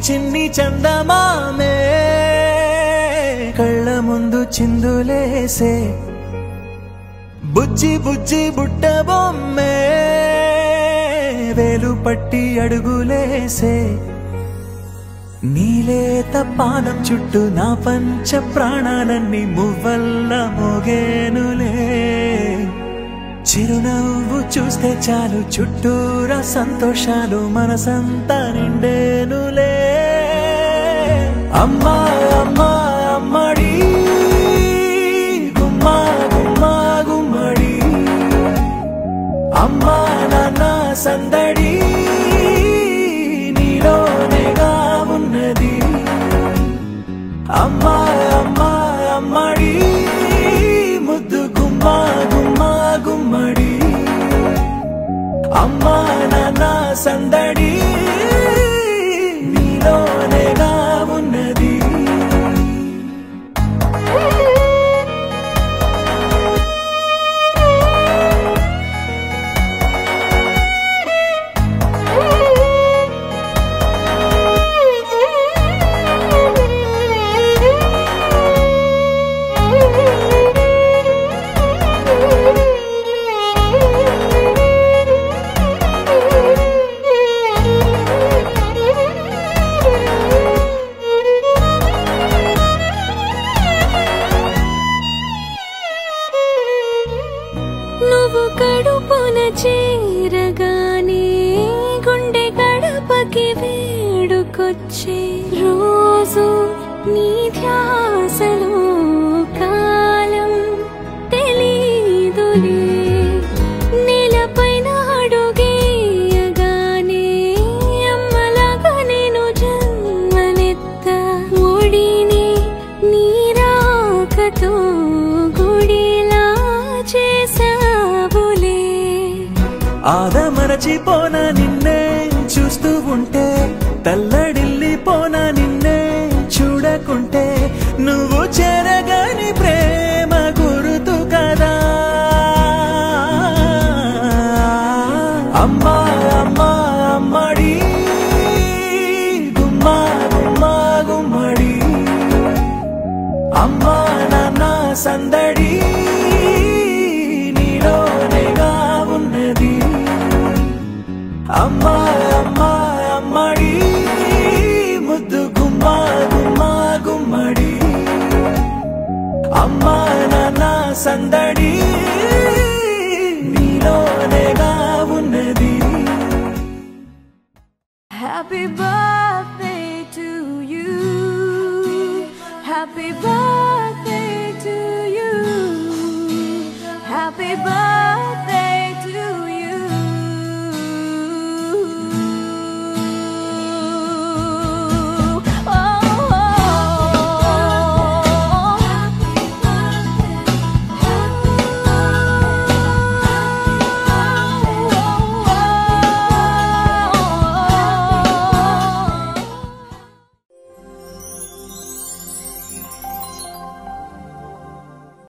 చిన్ని చందమామే కళ్ళ ముందు చిందులేసే బుజ్జి బుజ్జి బుట్ట బొమ్మే వేలు పట్టి అడుగులేసే నీలేత పానం చుట్టూ నా పంచ ప్రాణాలన్నీ మువ్వల్ల మోగేనులే చిరునవ్వు చూస్తే చాలు చుట్టూరా సంతోషాలు మనసంతా నిండేనులే అమ్మా అమ్మా అమ్మడి గుమ్మా గుమ్మా గుమ్మడి అమ్మా నాన్న సందడి నీలోనేగా ఉన్నది అమ్మా అమ్మా అమ్మడి ముద్దు గుమ్మా గుమ్మా గుమ్మడి అమ్మా నాన్న సందడి నీలోనేగా ఉన్నది నువ్వు కడుపున చేరగానే గుండె గడపకి వేడుకొచ్చే రోజు నీ ధ్యాసలో కాలం తెలీదులే నేలపైన అడుగేయగానే అమ్మలాగా నేను జన్మనెత్త ఒడిని నీ రాకతో గుడిలా చేసావులే ఆదమరచిపోన నిన్నే చూస్తూ ఉంటే తల్లడిల్లిపోన నిన్నే చూడకుంటే నువ్వు చెరగని ప్రేమ గురుతు కదా అమ్మా అమ్మా అమ్మడి గుమ్మా గుమ్మా గుమ్మడి అమ్మా నాన్న సందడి నీలోనేగా ఉన్నది అమ్మా అమ్మా అమ్మడి ముద్దు గుమ్మా గుమ్మా గుమ్మడి అమ్మా నాన్న సందడి నీలోనేగా ఉన్నది Happy birthday to you. Happy birthday to you. Happy birthday.